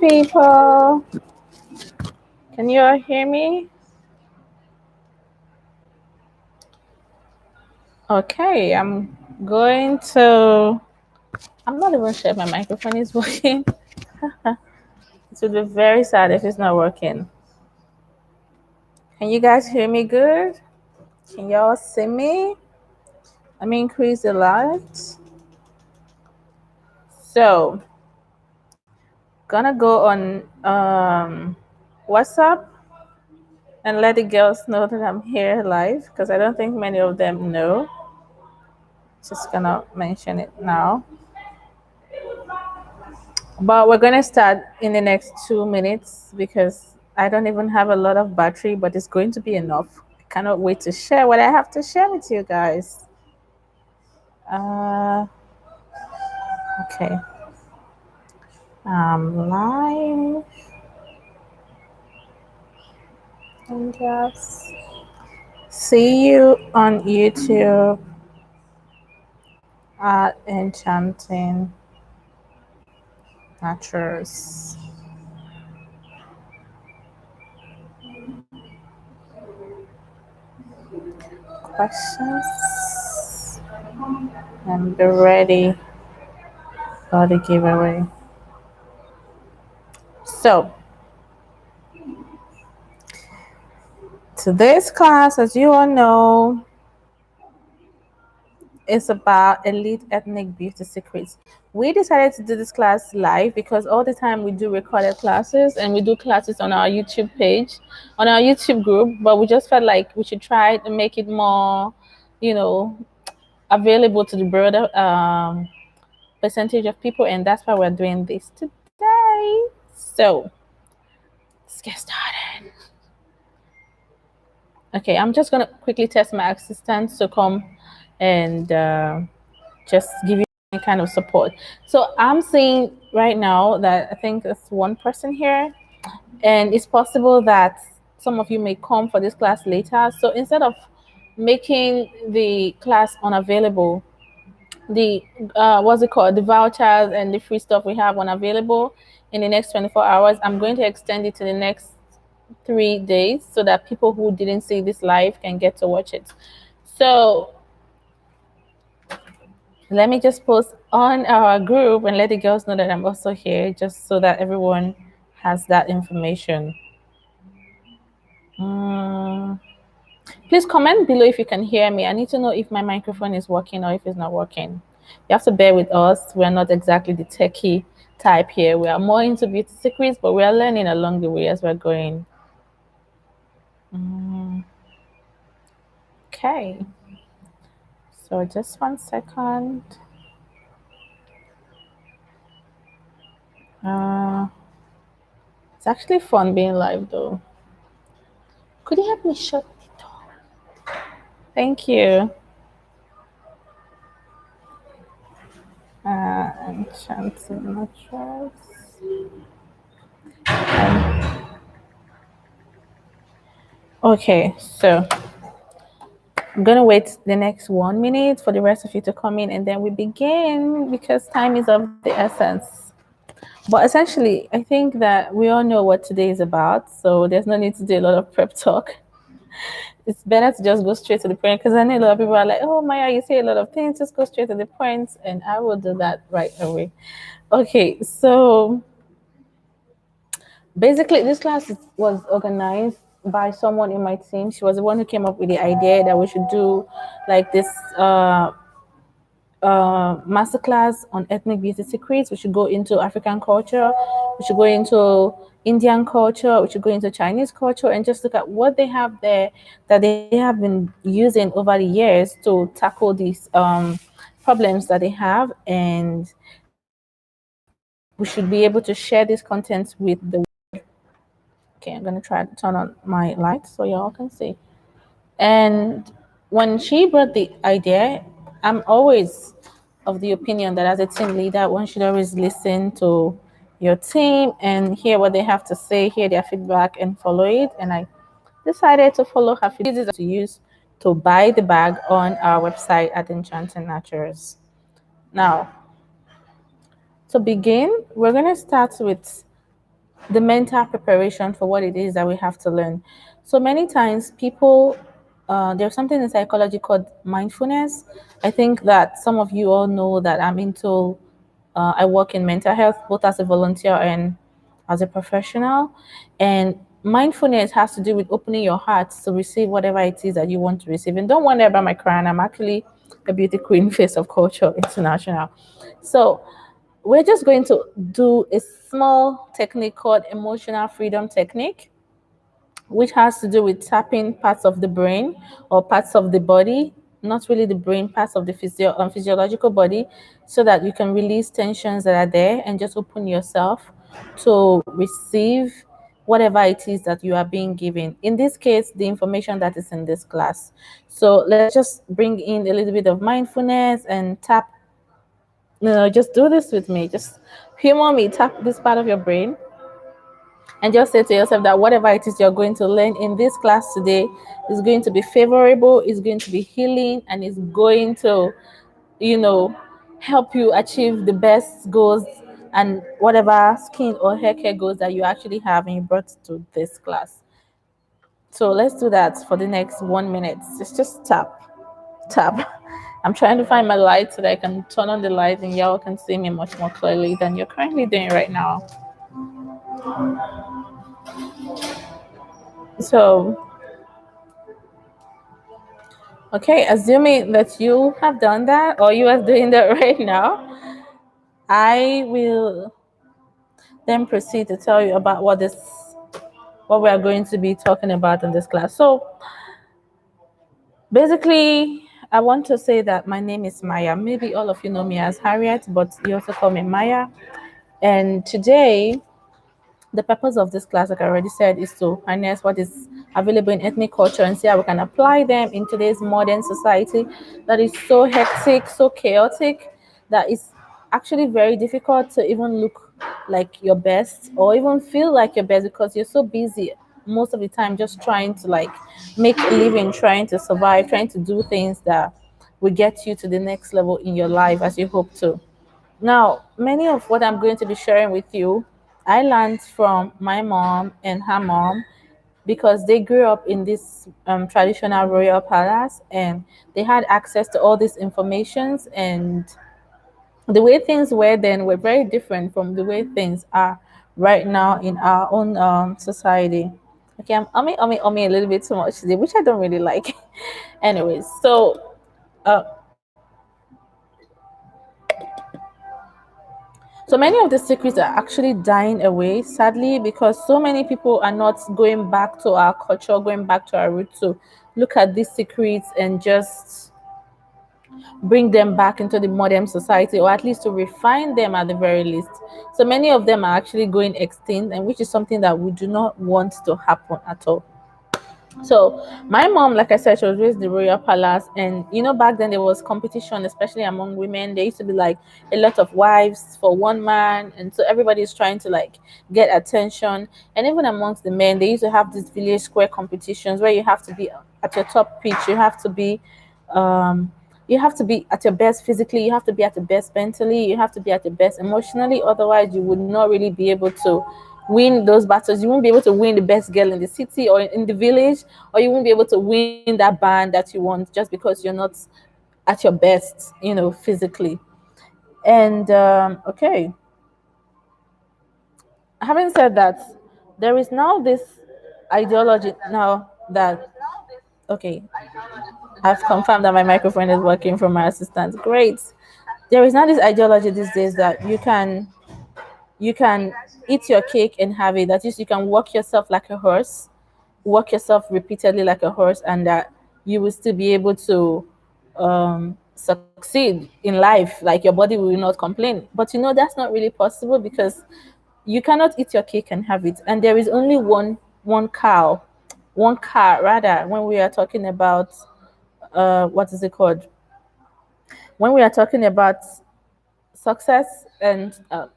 people. Can you all hear me? Okay, I'm not even sure if my microphone is working. It would be very sad if it's not working. Can you guys hear me good? Can y'all see me? Let me increase the light. So, gonna go on WhatsApp and let the girls know that I'm here live because I don't think many of them know. Just gonna mention it now. But we're gonna start in the next 2 minutes because I don't even have a lot of battery, but it's going to be enough. I cannot wait to share what I have to share with you guys. Uh, okay. Live and just see you on YouTube at Enchanting Natures. Questions and be ready for the giveaway. So, today's class, as you all know, is about elite ethnic beauty secrets. We decided to do this class live because all the time we do recorded classes and we do classes on our YouTube page, on our YouTube group, but we just felt like we should try to make it more, you know, available to the broader percentage of people, and that's why we're doing this today. So let's get started. Okay, I'm just gonna quickly test my assistant to come and just give you any kind of support. So I'm seeing right now that I think there's one person here, and it's possible that some of you may come for this class later. So instead of making the class unavailable, the what's it called, the vouchers and the free stuff we have unavailable in the next 24 hours, I'm going to extend it to the next 3 days so that people who didn't see this live can get to watch it. So let me just post on our group and let the girls know that I'm also here, just so that everyone has that information. Mm. Please comment below if you can hear me. I need to know if my microphone is working or if it's not working. You have to bear with us. We're not exactly the techie type here. We are more into beauty secrets, but we are learning along the way as we're going. Okay. So just 1 second. It's actually fun being live though. Could you help me shut the door? Thank you. Enchanting mattress. Okay, so I'm gonna wait the next 1 minute for the rest of you to come in and then we begin because time is of the essence. But essentially, I think that we all know what today is about, so there's no need to do a lot of prep talk. It's better to just go straight to the point because I know a lot of people are like, oh, Maya, you say a lot of things, just go straight to the point, and I will do that right away. Okay, so basically, this class was organized by someone in my team. She was the one who came up with the idea that we should do like this masterclass on ethnic beauty secrets. We should go into African culture. We should go into Indian culture. We should go into Chinese culture and just look at what they have there that they have been using over the years to tackle these problems that they have. And we should be able to share this content with the world. Okay, I'm gonna try to turn on my light so y'all can see. And when she brought the idea, I'm always of the opinion that as a team leader, one should always listen to your team and hear what they have to say, hear their feedback, and follow it. And I decided to follow her feedback to use to buy the bag on our website at Enchanting Natures. Now, to begin, we're going to start with the mental preparation for what it is that we have to learn. So many times, people, there's something in psychology called mindfulness. I think that some of you all know that I'm into, I work in mental health, both as a volunteer and as a professional. And mindfulness has to do with opening your heart to receive whatever it is that you want to receive. And don't wonder about my crown. I'm actually a beauty queen, face of culture international. So we're just going to do a small technique called emotional freedom technique, which has to do with tapping parts of the brain or parts of the body, not really the brain, parts of the physiological body, so that you can release tensions that are there and just open yourself to receive whatever it is that you are being given. In this case, the information that is in this class. So let's just bring in a little bit of mindfulness and tap. No, just do this with me. Just humor me, tap this part of your brain, and just say to yourself that whatever it is you're going to learn in this class today is going to be favorable, is going to be healing, and is going to, you know, help you achieve the best goals and whatever skin or hair care goals that you actually have and you brought to this class. So let's do that for the next 1 minute. Just tap, tap. I'm trying to find my light so that I can turn on the light and y'all can see me much more clearly than you're currently doing right now. So, okay, assuming that you have done that or you are doing that right now, I will then proceed to tell you about what we are going to be talking about in this class. So, basically, I want to say that my name is Maya. Maybe all of you know me as Harriet, but you also call me Maya. And today, the purpose of this class, like I already said, is to harness what is available in ethnic culture and see how we can apply them in today's modern society that is so hectic, so chaotic, that is actually very difficult to even look like your best or even feel like your best because you're so busy most of the time just trying to like make a living, trying to survive, trying to do things that will get you to the next level in your life as you hope to. Now, many of what I'm going to be sharing with you, I learned from my mom and her mom because they grew up in this traditional royal palace and they had access to all these informations, and the way things were then were very different from the way things are right now in our own society. Okay, I'm umming a little bit too much today, which I don't really like. Anyways, so uh, so many of the secrets are actually dying away, sadly, because so many people are not going back to our culture, going back to our roots to look at these secrets and just bring them back into the modern society, or at least to refine them at the very least. So many of them are actually going extinct, and which is something that we do not want to happen at all. So my mom, like I said, she was raised in the royal palace, and back then there was competition, especially among women. There used to be like a lot of wives for one man, and so everybody's trying to like get attention. And even amongst the men, they used to have these village square competitions where you have to be at your top pitch, um, you have to be at your best physically, you have to be at your best mentally, you have to be at your best emotionally. Otherwise, you would not really be able to win those battles. You won't be able to win the best girl in the city or in the village, or you won't be able to win that band that you want just because you're not at your best, physically. And okay, having said that, there is now this ideology now that okay, I've confirmed that my microphone is working from my assistant. Great. There is now this ideology these days that you can eat your cake and have it. That is, you can walk yourself like a horse, walk yourself repeatedly like a horse, and that you will still be able to succeed in life. Like your body will not complain. But that's not really possible because you cannot eat your cake and have it. And there is only one car rather when we are talking about what is it called? When we are talking about success and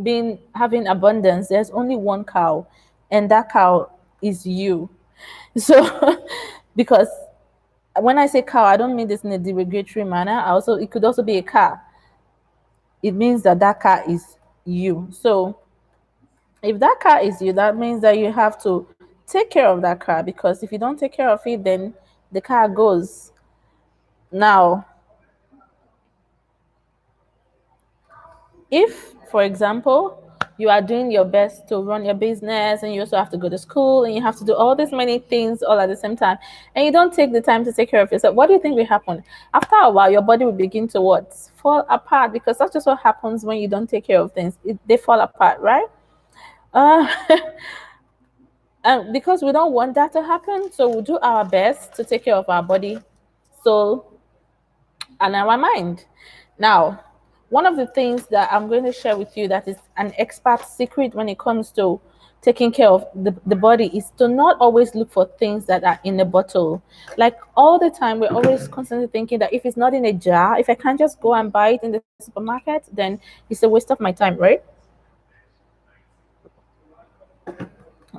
being having abundance, there's only one cow, and that cow is you. So because when I say cow, I don't mean this in a derogatory manner. It could also be a car. It means that that car is you. So If that car is you, that means that you have to take care of that car, because if you don't take care of it, then the car goes. Now, if, for example, you are doing your best to run your business and you also have to go to school and you have to do all these many things all at the same time, and you don't take the time to take care of yourself, what do you think will happen? After a while, your body will begin to what? Fall apart, because that's just what happens when you don't take care of things. They fall apart, right? Uh, and because we don't want that to happen, so we'll do our best to take care of our body, soul, and our mind. Now, one of the things that I'm going to share with you that is an expert secret when it comes to taking care of the body is to not always look for things that are in a bottle. Like all the time, we're always constantly thinking that if it's not in a jar, if I can't just go and buy it in the supermarket, then it's a waste of my time, right?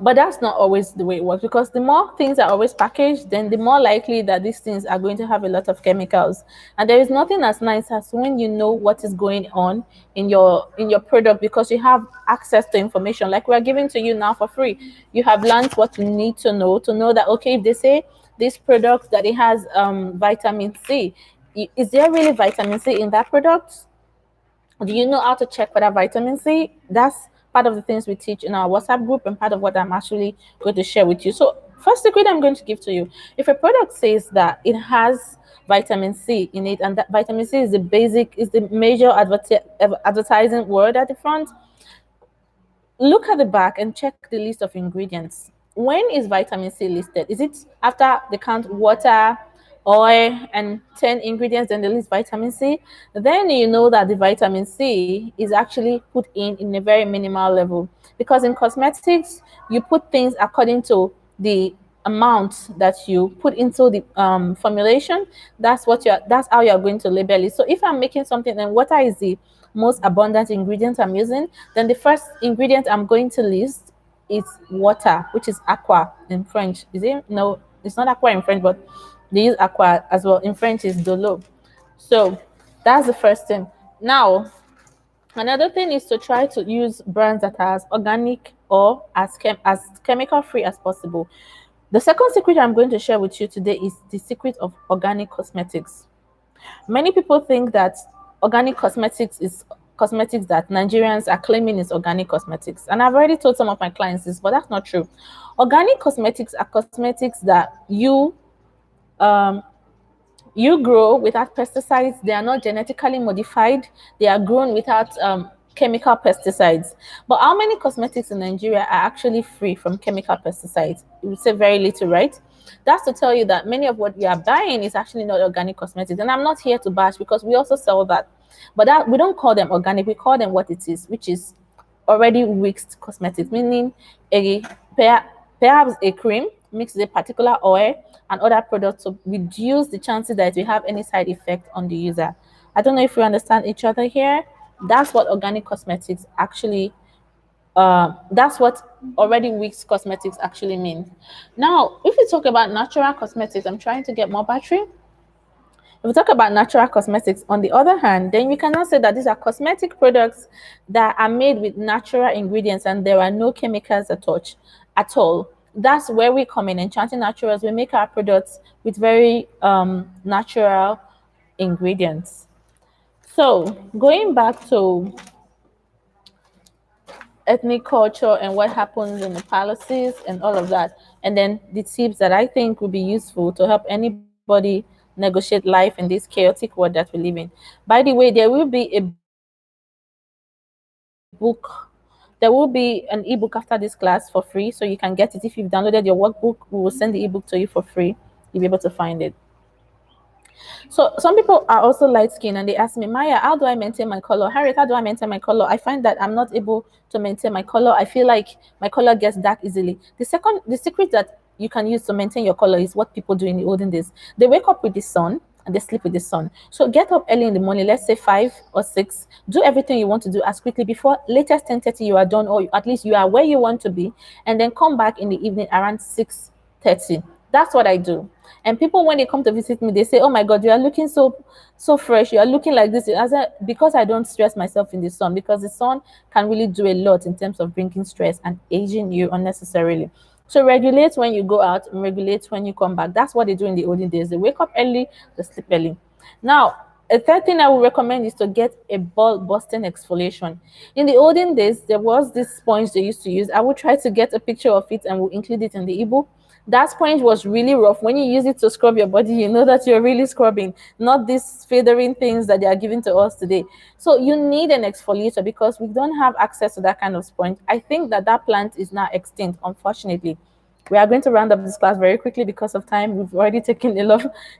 But that's not always the way it works, because the more things are always packaged, then the more likely that these things are going to have a lot of chemicals. And there is nothing as nice as when you know what is going on in your product, because you have access to information like we're giving to you now for free. You have learned what you need to know that, okay, if they say this product that it has vitamin C, is there really vitamin C in that product? Do you know how to check for that vitamin C? That's part of the things we teach in our WhatsApp group and part of what I'm actually going to share with you. So, first secret I'm going to give to you, if a product says that it has vitamin C in it, and that vitamin C is the major advertising word at the front, look at the back and check the list of ingredients. When is vitamin C listed? Is it after they count water, oil, and 10 ingredients, then they list vitamin C? Then you know that the vitamin C is actually put in a very minimal level. Because in cosmetics, you put things according to the amount that you put into the formulation. That's how you're going to label it. So if I'm making something and water is the most abundant ingredient I'm using, then the first ingredient I'm going to list is water, which is aqua in French. Is it? No, it's not aqua in French, but they use aqua as well. In French is de l'eau. So that's the first thing. Now, another thing is to try to use brands that are as organic or as chemical free as possible. The second secret I'm going to share with you today is the secret of organic cosmetics. Many people think that organic cosmetics is cosmetics that Nigerians are claiming is organic cosmetics. And I've already told some of my clients this, but that's not true. Organic cosmetics are cosmetics that um, you grow without pesticides. They are not genetically modified. They are grown without chemical pesticides. But how many cosmetics in Nigeria are actually free from chemical pesticides? You would say very little, right? That's to tell you that many of what we are buying is actually not organic cosmetics. And I'm not here to bash, because we also sell that. But that we don't call them organic. We call them what it is, which is already mixed cosmetics, meaning a perhaps a cream mixed with a particular oil and other products to reduce the chances that it will have any side effect on the user. I don't know if we understand each other here. That's what organic cosmetics actually. That's what already mixed cosmetics actually means. Now, if we talk about natural cosmetics, I'm trying to get more battery. If we talk about natural cosmetics, on the other hand, then we cannot say that these are cosmetic products that are made with natural ingredients and there are no chemicals at all. That's where we come in. Enchanting Naturals, we make our products with very natural ingredients. So, going back to ethnic culture and what happens in the palaces and all of that, and then the tips that I think will be useful to help anybody negotiate life in this chaotic world that we live in. By the way, there will be an ebook after this class for free, so you can get it. If you've downloaded your workbook, we will send the ebook to you for free. You'll be able to find it. So some people are also light skinned and they ask me, Maya, how do I maintain my color? Harriet, how do I maintain my color? I find that I'm not able to maintain my color. I feel like my color gets dark easily. The secret that you can use to maintain your color is what people do in the olden days. They wake up with the sun and they sleep with the sun. So get up early in the morning, let's say 5 or 6. Do everything you want to do as quickly before latest 10:30 you are done, or at least you are where you want to be, and then come back in the evening around 6:30. That's what I do. And people, when they come to visit me, they say, "Oh my God, you are looking so fresh. You are looking like this." Because I don't stress myself in the sun, because the sun can really do a lot in terms of bringing stress and aging you unnecessarily. So regulate when you go out and regulate when you come back. That's what they do in the olden days. They wake up early, they sleep early. Now, a third thing I would recommend is to get a ball busting exfoliation. In the olden days, there was this sponge they used to use. I would try to get a picture of it and we'll include it in the ebook. That sponge was really rough. When you use it to scrub your body, you know that you're really scrubbing, not these feathering things that they are giving to us today. So you need an exfoliator because we don't have access to that kind of sponge. I think that that plant is now extinct, unfortunately. We are going to round up this class very quickly because of time. We've already taken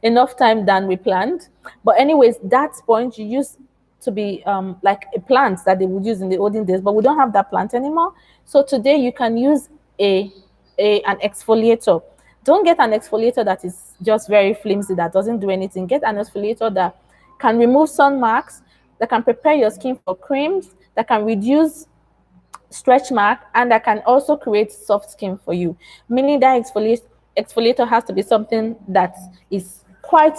enough time than we planned. But anyways, that sponge used to be like a plant that they would use in the olden days, but we don't have that plant anymore. So today you can use a, an exfoliator. Don't get an exfoliator that is just very flimsy, that doesn't do anything. Get an exfoliator that can remove sun marks, that can prepare your skin for creams, that can reduce stretch mark, and that can also create soft skin for you, meaning that exfoliator has to be something that is quite,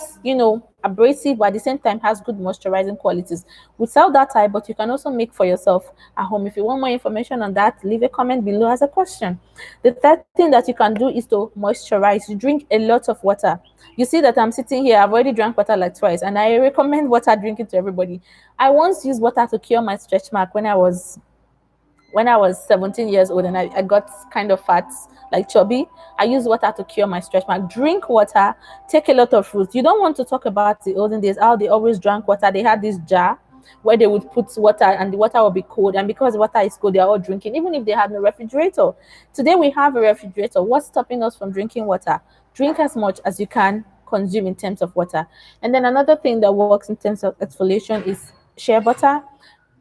abrasive, but at the same time has good moisturizing qualities. Without that type, but you can also make for yourself at home. If you want more information on that, leave a comment below as a question. The third thing that you can do is to moisturize. You drink a lot of water. You see that I'm sitting here, I've already drank water like twice, and I recommend water drinking to everybody. I once used water to cure my stretch mark when I was 17 years old, and I got kind of fat, like chubby. I use water to cure my stretch mark. Drink water, take a lot of fruits. You don't want to talk about the olden days, how they always drank water. They had this jar where they would put water and the water will be cold. And because the water is cold, they are all drinking, even if they had no refrigerator. Today we have a refrigerator. What's stopping us from drinking water? Drink as much as you can consume in terms of water. And then another thing that works in terms of exfoliation is shea butter.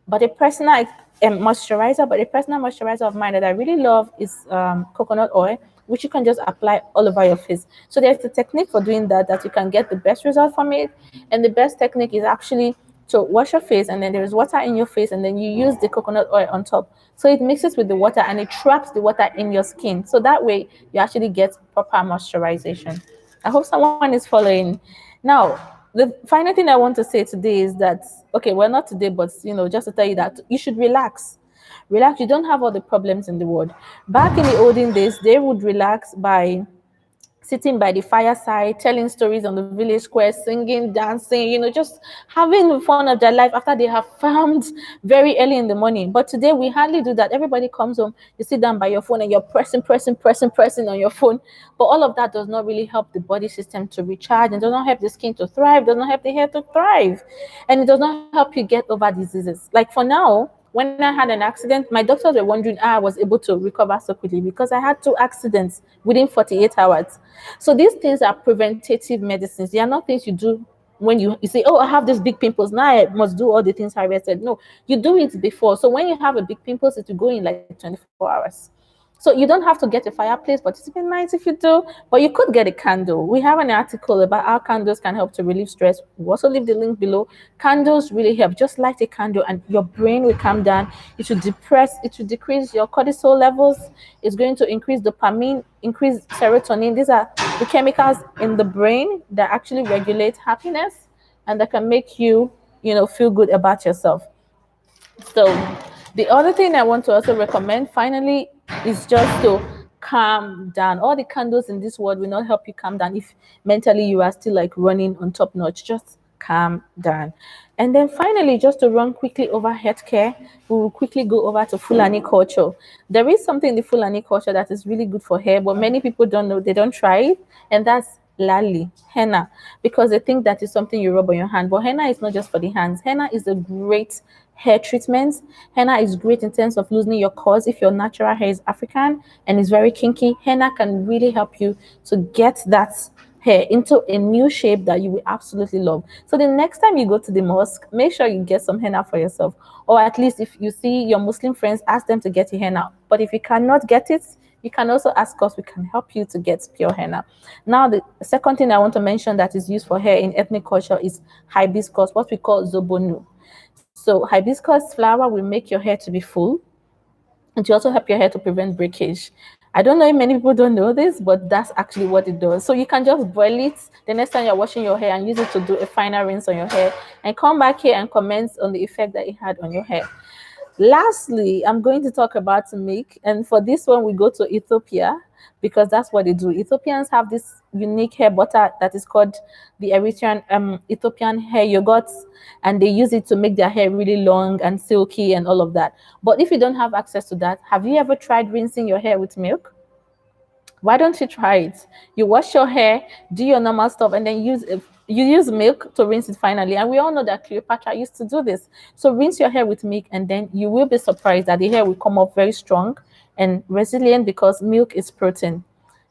But a personal moisturizer of mine that I really love is coconut oil, which you can just apply all over your face. So there's a technique for doing that you can get the best result from it. And the best technique is actually to wash your face, and then there is water in your face, and then you use the coconut oil on top. So it mixes with the water and it traps the water in your skin. So that way you actually get proper moisturization. I hope someone is following. Now, the final thing I want to say today is that, okay, well, not today, but just to tell you that you should relax. Relax. You don't have all the problems in the world. Back in the olden days, they would relax by sitting by the fireside, telling stories on the village square, singing, dancing, just having the fun of their life after they have farmed very early in the morning. But today we hardly do that. Everybody comes home, you sit down by your phone and you're pressing on your phone. But all of that does not really help the body system to recharge, and does not help the skin to thrive, does not help the hair to thrive, and it does not help you get over diseases. Like for now, when I had an accident, my doctors were wondering how I was able to recover so quickly, because I had two accidents within 48 hours. So these things are preventative medicines. They are not things you do when you say, "Oh, I have these big pimples. Now I must do all the things Harriet said." No, you do it before. So when you have a big pimples, it will go in like 24 hours. So you don't have to get a fireplace, but it's even nice if you do. But you could get a candle. We have an article about how candles can help to relieve stress. We'll also leave the link below. Candles really help. Just light a candle and your brain will calm down. It will decrease your cortisol levels. It's going to increase dopamine, increase serotonin. These are the chemicals in the brain that actually regulate happiness and that can make you, feel good about yourself. So the other thing I want to also recommend finally is just to calm down. All the candles in this world will not help you calm down if mentally you are still like running on top notch. Just calm down. And then finally, just to run quickly over healthcare, we will quickly go over to Fulani culture. There is something in the Fulani culture that is really good for hair, but many people don't know, they don't try it, and that's lali, henna, because they think that is something you rub on your hand. But henna is not just for the hands. Henna is a great hair treatment. Henna is great in terms of loosening your curls. If your natural hair is African and is very kinky, henna can really help you to get that hair into a new shape that you will absolutely love. So the next time you go to the mosque, make sure you get some henna for yourself, or at least if you see your Muslim friends, ask them to get you henna. But if you cannot get it, you can also ask us. We can help you to get pure henna. Now, the second thing I want to mention that is used for hair in ethnic culture is hibiscus, what we call zobonu. So hibiscus flower will make your hair to be full, and to also help your hair to prevent breakage. I don't know if many people don't know this, but that's actually what it does. So you can just boil it the next time you're washing your hair and use it to do a final rinse on your hair and come back here and comment on the effect that it had on your hair. Lastly, I'm going to talk about milk. And for this one, we go to Ethiopia because that's what they do. Ethiopians have this unique hair butter that is called the Eritrean Ethiopian hair yogurt, and they use it to make their hair really long and silky and all of that. But if you don't have access to that, have you ever tried rinsing your hair with milk? Why don't you try it? You wash your hair, do your normal stuff, and then you use milk to rinse it finally. And we all know that Cleopatra used to do this. So rinse your hair with milk, and then you will be surprised that the hair will come up very strong and resilient because milk is protein.